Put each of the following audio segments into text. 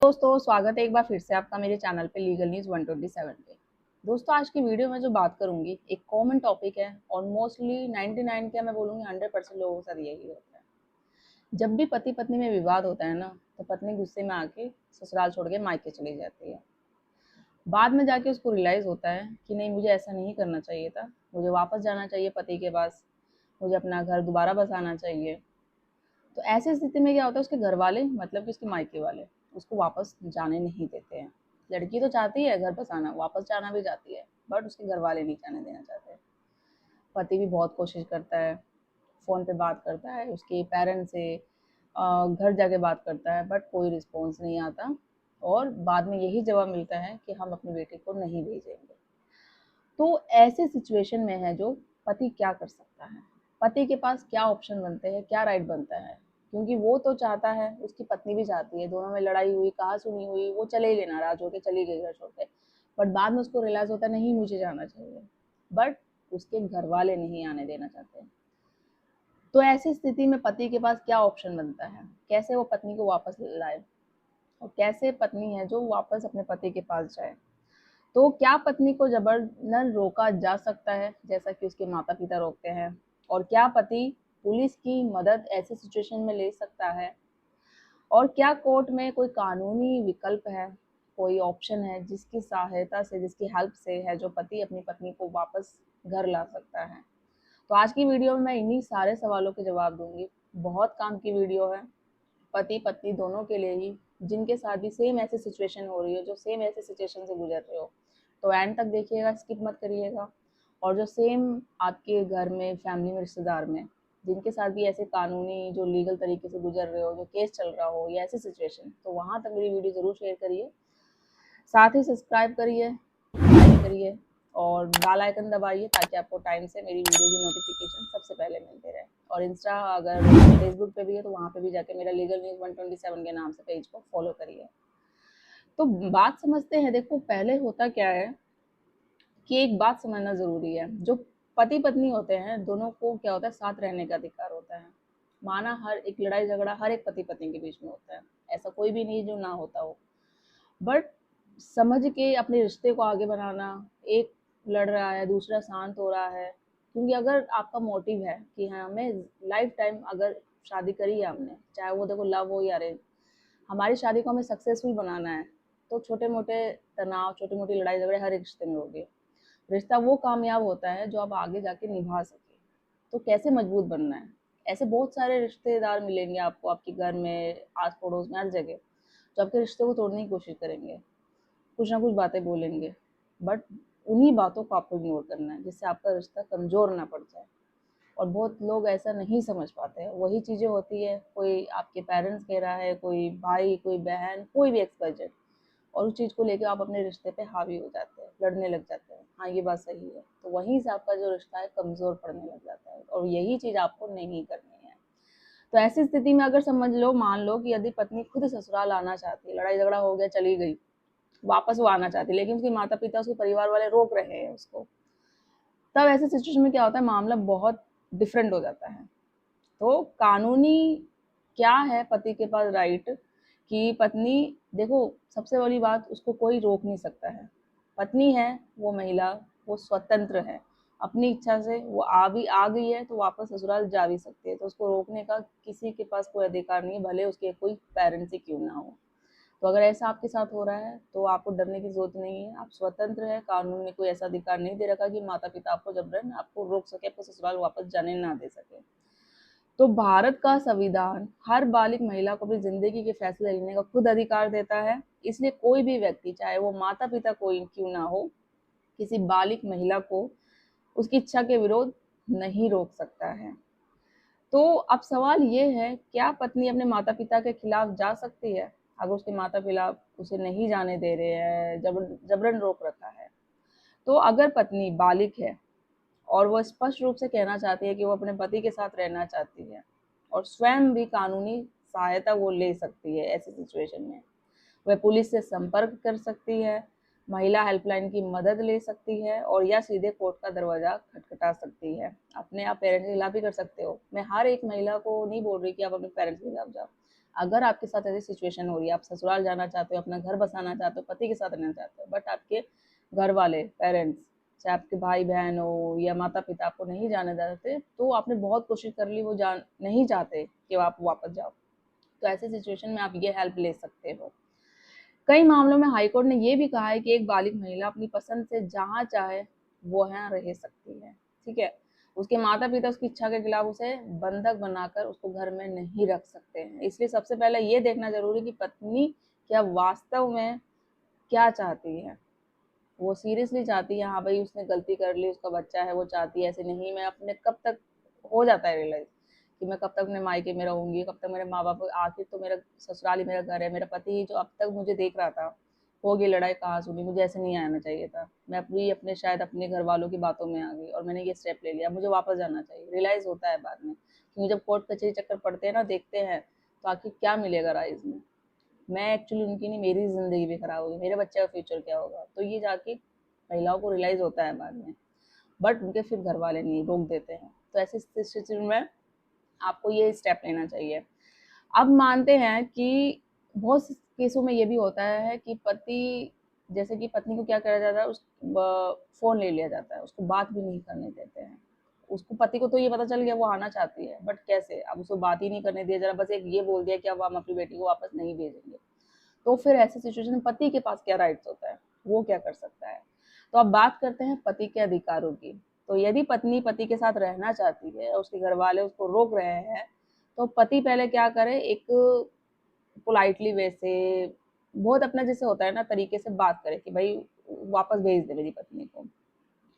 दोस्तों स्वागत है एक बार फिर से आपका मेरे चैनल पे लीगल न्यूज़ 127 पे। दोस्तों आज की वीडियो में जो बात करूंगी एक कॉमन टॉपिक है और मोस्टली 99 क्या मैं बोलूँगी 100% लोगों के साथ यही होता है। जब भी पति पत्नी में विवाद होता है ना तो पत्नी गुस्से में आके ससुराल छोड़ के मायके चली जाती है। बाद में जाके उसको रियलाइज होता है कि नहीं मुझे ऐसा नहीं करना चाहिए था, मुझे वापस जाना चाहिए पति के पास, मुझे अपना घर दोबारा बसाना चाहिए। तो ऐसी स्थिति में क्या होता है उसके घर वाले मतलब कि उसके मायके वाले उसको वापस जाने नहीं देते हैं। लड़की तो चाहती है घर बसाना, वापस जाना भी चाहती है, बट उसके घर वाले नहीं जाने देना चाहते। पति भी बहुत कोशिश करता है, फ़ोन पे बात करता है उसके पेरेंट्स से, घर जाके बात करता है, बट कोई रिस्पॉन्स नहीं आता और बाद में यही जवाब मिलता है कि हम अपनी बेटी को नहीं भेजेंगे। तो ऐसे सिचुएशन में है जो पति क्या कर सकता है, पति के पास क्या ऑप्शन बनते हैं, क्या राइट बनता है। क्योंकि वो तो चाहता है, उसकी पत्नी भी चाहती है, दोनों में लड़ाई हुई, कहा सुनी हुई, वो चले ही गए, नाराज होकर चली गई घर छोड़ के। बट बाद में उसको रियलाइज होता है नहीं मुझे जाना चाहिए, बट उसके घर वाले नहीं आने देना चाहते। तो ऐसी स्थिति में पति के पास क्या ऑप्शन बनता है, कैसे वो पत्नी को वापस लाए और कैसे पत्नी है जो वापस अपने पति के पास जाए। तो क्या पत्नी को जबरन रोका जा सकता है जैसा कि उसके माता पिता रोकते हैं, और क्या पति पुलिस की मदद ऐसे सिचुएशन में ले सकता है, और क्या कोर्ट में कोई कानूनी विकल्प है, कोई ऑप्शन है जिसकी सहायता से, जिसकी हेल्प से है जो पति अपनी पत्नी को वापस घर ला सकता है। तो आज की वीडियो में मैं इन्हीं सारे सवालों के जवाब दूंगी। बहुत काम की वीडियो है, पति पत्नी दोनों के लिए ही, जिनके साथ भी सेम ऐसी सिचुएशन हो रही हो, जो सेम ऐसे सिचुएशन से गुजर रहे हो। तो एंड तक देखिएगा, स्किप मत करिएगा। और जो सेम आपके घर में, फैमिली में, रिश्तेदार में, जिनके साथ भी ऐसे कानूनी जो लीगल तरीके से गुजर रहे हो, जो केस चल रहा हो या ऐसी सिचुएशन, तो वहाँ तक मेरी वीडियो ज़रूर शेयर करिए। साथ ही सब्सक्राइब करिए, लाइक करिए और बेल आइकन दबाइए ताकि आपको टाइम से मेरी वीडियो की नोटिफिकेशन सबसे पहले मिलते रहे। और इंस्टा अगर फेसबुक पे भी है तो वहाँ पे भी जाके मेरा लीगल न्यूज़ 127 के नाम से पेज को फॉलो करिए। तो बात समझते हैं। देखो पहले होता क्या है कि एक बात समझना ज़रूरी है, जो पति पत्नी होते हैं दोनों को क्या होता है, साथ रहने का अधिकार होता है। माना हर एक लड़ाई झगड़ा हर एक पति पत्नी के बीच में होता है, ऐसा कोई भी नहीं जो ना होता हो, बट समझ के अपने रिश्ते को आगे बढ़ाना। एक लड़ रहा है, दूसरा शांत हो रहा है, क्योंकि अगर आपका मोटिव है कि हाँ हमें लाइफ टाइम अगर शादी करी है हमने, चाहे वो देखो लव हो या अरेंज, हमारी शादी को हमें सक्सेसफुल बनाना है, तो छोटे मोटे तनाव, छोटी मोटी लड़ाई झगड़े हर एक रिश्ते में होगी। रिश्ता वो कामयाब होता है जो आप आगे जाके निभा सके। तो कैसे मजबूत बनना है, ऐसे बहुत सारे रिश्तेदार मिलेंगे आपको, आपके घर में, आस पड़ोस में, हर जगह, जो आपके रिश्ते को तोड़ने की कोशिश करेंगे, कुछ ना कुछ बातें बोलेंगे, बट उन्हीं बातों को आपको इग्नोर करना है जिससे आपका रिश्ता कमज़ोर ना पड़ जाए। और बहुत लोग ऐसा नहीं समझ पाते हैं, वही चीज़ें होती है, कोई आपके पेरेंट्स कह रहा है, कोई भाई, कोई बहन, कोई भी एक्सपाइजेड, और उस चीज़ को लेके आप अपने रिश्ते पे हावी हो जाते हैं, लड़ने लग जाते हैं। हाँ ये बात सही है, तो वहीं से आपका जो रिश्ता है कमज़ोर पड़ने लग जाता है, और यही चीज़ आपको नहीं करनी है। तो ऐसी स्थिति में अगर समझ लो, मान लो कि यदि पत्नी खुद ससुराल आना चाहती है, लड़ाई झगड़ा हो गया, चली गई, वापस वो आना चाहती है, लेकिन उसके माता पिता, उसके परिवार वाले रोक रहे हैं उसको, तब ऐसे सिचुएशन में क्या होता है, मामला बहुत डिफरेंट हो जाता है। तो कानूनी क्या है पति के पास राइट, कि पत्नी, देखो सबसे बड़ी बात, उसको कोई रोक नहीं सकता है। पत्नी है वो महिला, वो स्वतंत्र है, अपनी इच्छा से वो आ गई है तो वापस ससुराल जा भी सकती है, तो उसको रोकने का किसी के पास कोई अधिकार नहीं है, भले उसके कोई पेरेंट्स ही क्यों ना हो। तो अगर ऐसा आपके साथ हो रहा है तो आपको डरने की ज़रूरत नहीं है, आप स्वतंत्र हैं, कानून ने कोई ऐसा अधिकार नहीं दे रखा कि माता-पिता आपको जबरन आपको रोक सके, आपको ससुराल वापस जाने ना दे सके। तो भारत का संविधान हर बालिग महिला को अपनी ज़िंदगी के फैसले लेने का खुद अधिकार देता है, इसलिए कोई भी व्यक्ति, चाहे वो माता-पिता कोई क्यों ना हो, किसी बालिग महिला को उसकी इच्छा के विरुद्ध नहीं रोक सकता है। तो अब सवाल ये है, क्या पत्नी अपने माता-पिता के खिलाफ जा सकती है? अगर उसके माता-पिता उसे नहीं जाने दे रहे हैं, जबरन रोक रखा है। तो अगर पत्नी बालिग है और वो स्पष्ट रूप से कहना चाहती है कि वो अपने पति के साथ रहना चाहती है, और स्वयं भी कानूनी सहायता वो ले सकती है ऐसी सिचुएशन में, वह पुलिस से संपर्क कर सकती है, महिला हेल्पलाइन की मदद ले सकती है, और या सीधे कोर्ट का दरवाज़ा खटखटा सकती है। अपने आप पेरेंट्स के खिलाफ भी कर सकते हो। मैं हर एक महिला को नहीं बोल रही कि आप अपने पेरेंट्स के खिलाफ जाओ। अगर आपके साथ ऐसी सिचुएशन हो रही है, आप ससुराल जाना चाहते हो, अपना घर बसाना चाहते हो, पति के साथ रहना चाहते हो, बट आपके घर वाले पेरेंट्स, चाहे आपके भाई बहन हो या माता पिता आपको नहीं जाने देते, तो आपने बहुत कोशिश कर ली, वो जान नहीं चाहते कि आप वापस जाओ, तो ऐसे सिचुएशन में आप ये हेल्प ले सकते हो। कई मामलों में हाईकोर्ट ने ये भी कहा है कि एक बालिग महिला अपनी पसंद से जहाँ चाहे वो यहाँ रह सकती है, ठीक है। उसके माता पिता उसकी इच्छा के खिलाफ उसे बंधक बनाकर उसको घर में नहीं रख सकते हैं। इसलिए सबसे पहले ये देखना जरूरी कि पत्नी क्या वास्तव में क्या चाहती है। वो सीरियसली चाहती है, हाँ भाई उसने गलती कर ली, उसका बच्चा है, वो चाहती है ऐसे नहीं मैं अपने, कब तक हो जाता है रियलाइज कि मैं कब तक अपने मायके में रहूंगी, कब तक मेरे माँ बाप, आखिर तो मेरा ससुराल ही मेरा घर है, मेरा पति ही जो अब तक मुझे देख रहा था, हो गई लड़ाई कहाँ सुनी, मुझे ऐसे नहीं आना चाहिए था, मैं अपने शायद अपने घर वालों की बातों में आ गई और मैंने ये स्टेप ले लिया, मुझे वापस जाना चाहिए। रियलाइज होता है बाद में, क्योंकि जब कोर्ट कचहरी चक्कर पड़ते हैं ना, देखते हैं तो आखिर क्या मिलेगा राइज में, मैं एक्चुअली उनकी नहीं, मेरी ज़िंदगी भी खराब होगी, मेरे बच्चे का फ्यूचर क्या होगा, तो ये जाके महिलाओं को रियलाइज़ होता है बाद में, बट उनके फिर घर वाले नहीं रोक देते हैं। तो ऐसी सिचुएशन में आपको ये स्टेप लेना चाहिए। अब मानते हैं कि बहुत केसों में ये भी होता है कि पति, जैसे कि पत्नी को क्या करा जाता है, उस फ़ोन ले लिया जाता है, उसको बात भी नहीं करने देते हैं। उसको, पति को तो ये पता चल गया वो आना चाहती है, बट कैसे, अब उसको बात ही नहीं करने दिया, जरा बस एक ये बोल दिया कि अब हम अपनी बेटी को वापस नहीं भेजेंगे। तो फिर ऐसी सिचुएशन में पति के पास क्या राइट्स होता है, वो क्या कर सकता है। तो अब बात करते हैं पति के अधिकारों की। तो यदि पत्नी पति के साथ रहना चाहती है, उसके घर वाले उसको रोक रहे हैं, तो पति पहले क्या करे, एक पोलाइटली वे से, बहुत अपना जैसे होता है ना तरीके से बात करे कि भाई वापस भेज दे मेरी पत्नी को,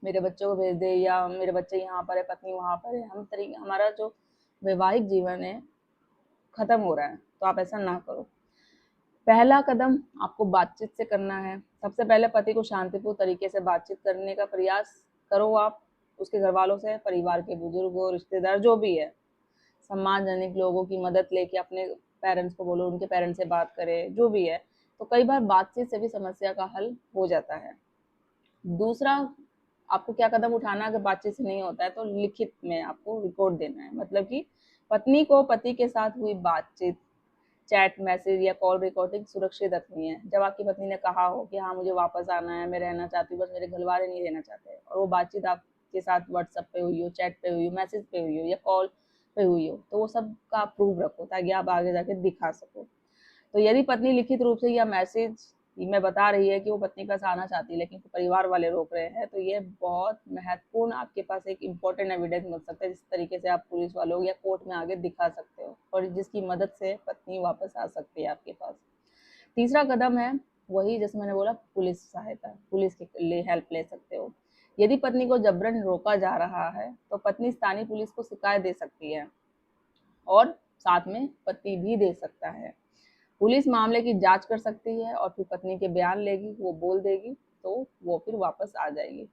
मेरे बच्चों को भेज दे, या मेरे बच्चे यहाँ पर है, पत्नी वहाँ पर है, हम तरीके, हमारा जो वैवाहिक जीवन है खत्म हो रहा है, तो आप ऐसा ना करो। पहला कदम आपको बातचीत से करना है। सबसे पहले पति को शांतिपूर्ण तरीके से बातचीत करने का प्रयास करो आप, उसके घर वालों से, परिवार के बुजुर्गों, रिश्तेदार जो भी है, सम्मानजनक लोगों की मदद लेके अपने पेरेंट्स को बोलो, उनके पेरेंट्स से बात करें, जो भी है। तो कई बार बातचीत से भी समस्या का हल हो जाता है। दूसरा, आपको क्या कदम उठाना, अगर बातचीत से नहीं होता है तो लिखित में आपको रिकॉर्ड देना है, मतलब कि पत्नी को पति के साथ हुई बातचीत, चैट, मैसेज या कॉल रिकॉर्डिंग सुरक्षित रखनी है। जब आपकी पत्नी ने कहा हो कि हाँ मुझे वापस आना है, मैं रहना चाहती हूँ, बस मेरे घर वाले नहीं रहना चाहते, और वो बातचीत आपके साथ व्हाट्सएप पे हुई हो, चैट पे हुई हो, मैसेज पे हुई हो या कॉल पे हुई हो, तो वो सब का प्रूफ रखो ताकि आप आगे जाके दिखा सको। तो यदि पत्नी लिखित रूप से या मैसेज में बता रही है कि वो पत्नी के पास आना चाहती है लेकिन परिवार वाले रोक रहे हैं, तो ये बहुत महत्वपूर्ण, आपके पास एक इम्पोर्टेंट एविडेंस मिल सकता है, जिस तरीके से आप पुलिस वालों या कोर्ट में आगे दिखा सकते हो और जिसकी मदद से पत्नी वापस आ सकती है आपके पास। तीसरा कदम है वही, जैसे मैंने बोला, पुलिस सहायता, पुलिस के लिए हेल्प ले सकते हो। यदि पत्नी को जबरन रोका जा रहा है तो पत्नी स्थानीय पुलिस को शिकायत दे सकती है और साथ में पति भी दे सकता है। पुलिस मामले की जांच कर सकती है और फिर पत्नी के बयान लेगी, वो बोल देगी तो वो फिर वापस आ जाएगी।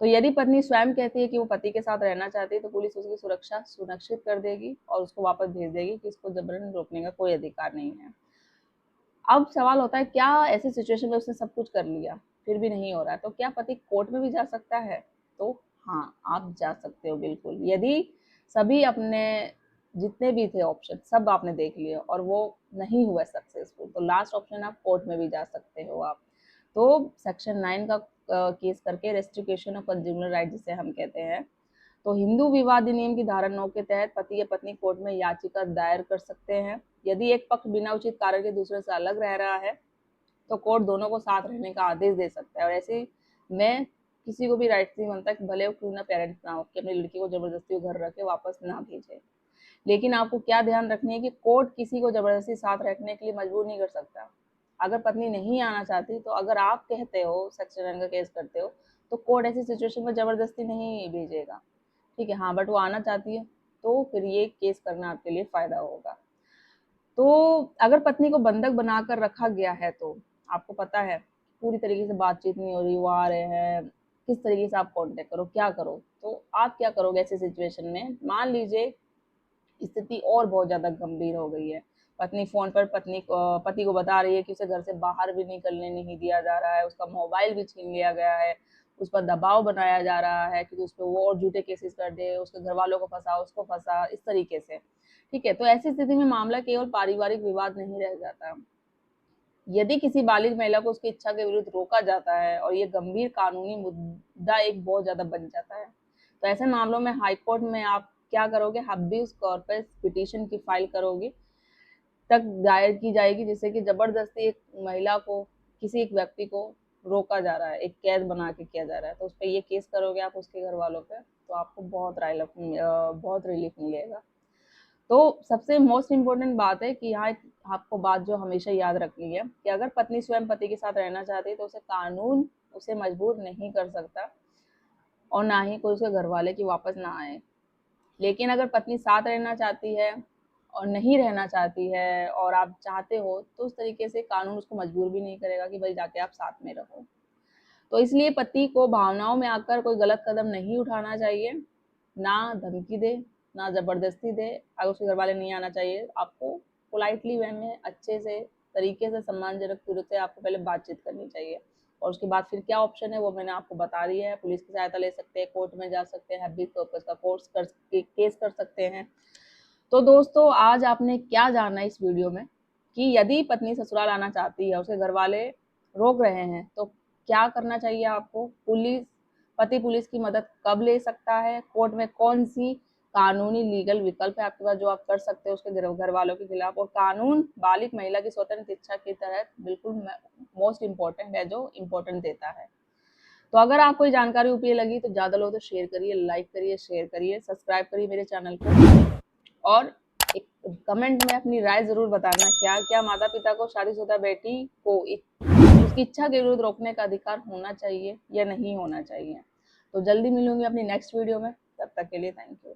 तो यदि पत्नी स्वयं कहती है कि वो पति के साथ रहना चाहती है तो पुलिस उसकी सुरक्षा सुनिश्चित कर देगी और उसको वापस भेज देगी कि इसको जबरन रोकने का कोई अधिकार नहीं है। अब सवाल होता है, क्या ऐसी सिचुएशन में उसने सब कुछ कर लिया फिर भी नहीं हो रहा है, तो क्या पति कोर्ट में भी जा सकता है? तो हाँ, आप जा सकते हो बिल्कुल। यदि सभी अपने जितने भी थे ऑप्शन सब आपने देख लिए और वो नहीं हुआ सक्सेसफुल, तो लास्ट ऑप्शन आप कोर्ट में भी जा सकते हो आप। तो सेक्शन 9 का केस करके, रेस्ट्रिक्शन ऑफ कंज्यूमर राइट जिसे हम कहते हैं, तो हिंदू विवाह अधिनियम की धारा 9 के तहत पति या पत्नी कोर्ट में याचिका दायर कर सकते हैं। यदि एक पक्ष बिना उचित कारण के दूसरे से अलग रह रहा है तो कोर्ट दोनों को साथ रहने का आदेश दे सकता है। और ऐसे में किसी को भी राइट नहीं बनता कि भले वो क्यों ना पेरेंट्स ना हो, कि अपनी लड़की को जबरदस्ती घर रख के वापस ना भेजे। लेकिन आपको क्या ध्यान रखनी है कि कोर्ट किसी को जबरदस्ती साथ रखने के लिए मजबूर नहीं कर सकता। अगर पत्नी नहीं आना चाहती, तो अगर आप कहते हो, सेक्शन 9 का केस करते हो, तो कोर्ट ऐसी सिचुएशन में जबरदस्ती नहीं भेजेगा, ठीक है। हाँ, बट वो आना चाहती है तो फिर ये केस करना आपके लिए फायदा होगा। तो अगर पत्नी को बंधक बनाकर रखा गया है, तो आपको पता है पूरी तरीके से बातचीत नहीं हो रही, वो आ रहे हैं, किस तरीके से आप कांटेक्ट करो, क्या करो। तो आप क्या करोगे ऐसे सिचुएशन में? मान लीजिए स्थिति और बहुत ज्यादा गंभीर हो गई है, पत्नी फोन पर पति को बता रही है कि उसे घर से बाहर भी निकलने नहीं दिया जा रहा है, उसका मोबाइल भी छीन लिया गया है, उस पर दबाव बनाया जा रहा है कि उस पर वो और झूठे केसेस कर दे, उसके घर वालों को फंसा, उसको फंसा, इस तरीके से। ठीक है, तो ऐसी स्थिति में मामला केवल पारिवारिक विवाद नहीं रह जाता। यदि किसी बालिग महिला को उसकी इच्छा के विरुद्ध रोका जाता है और ये गंभीर कानूनी मुद्दा एक बहुत ज्यादा बन जाता है, तो ऐसे मामलों में हाईकोर्ट में आप क्या करोगे, हब्बीस कॉर्पस पिटीशन की फाइल करोगे तक दायर की जाएगी, जिससे कि जबरदस्ती एक महिला को, किसी एक व्यक्ति को रोका जा रहा है, एक कैद बना के किया जा रहा है, तो उस पर ये केस करोगे आप उसके घर वालों पे, तो आपको बहुत रिलीफ मिलेगा। तो सबसे मोस्ट इम्पोर्टेंट बात है कि यहाँ आपको बात जो हमेशा याद रखनी है कि अगर पत्नी स्वयं पति के साथ रहना चाहती है तो उसे कानून उसे मजबूर नहीं कर सकता और ना ही कोई उसके घर वाले की वापस ना आए। लेकिन अगर पत्नी साथ रहना चाहती है और नहीं रहना चाहती है और आप चाहते हो, तो उस तरीके से कानून उसको मजबूर भी नहीं करेगा कि भाई जाके आप साथ में रहो। तो इसलिए पति को भावनाओं में आकर कोई गलत कदम नहीं उठाना चाहिए, ना धमकी दे, ना जबरदस्ती दे। अगर उसके घर वाले नहीं आना चाहिए, आपको पोलाइटली वे में अच्छे से तरीके से सम्मानजनक तरीके से आपको पहले बातचीत करनी चाहिए, और उसके बाद फिर क्या ऑप्शन है वो मैंने आपको बता दिया है। पुलिस की सहायता ले सकते हैं, कोर्ट में जा सकते हैं, हैबिट कॉर्पस का केस कर सकते हैं। तो दोस्तों, आज आपने क्या जाना इस वीडियो में कि यदि पत्नी ससुराल आना चाहती है, उसके घर वाले रोक रहे हैं, तो क्या करना चाहिए आपको, पति पुलिस की मदद कब ले सकता है, कोर्ट में कौन सी कानूनी लीगल विकल्प है आपके पास जो आप कर सकते हैं उसके घर वालों के खिलाफ, और कानून बालिग महिला की स्वतंत्र इच्छा के तहत बिल्कुल मोस्ट इम्पोर्टेंट है, जो इम्पोर्टेंट देता है। तो अगर आपको ये जानकारी उपयोगी लगी तो ज़्यादा लोग तो शेयर करिए, लाइक करिए, शेयर करिए, सब्सक्राइब करिए मेरे चैनल को, और एक कमेंट में अपनी राय जरूर बताना, क्या क्या माता पिता को शादीशुदा बेटी को उसकी इच्छा के विरुद्ध रोकने का अधिकार होना चाहिए या नहीं होना चाहिए। तो जल्दी मिलूंगी अपनी नेक्स्ट वीडियो में, तब तक के लिए थैंक यू।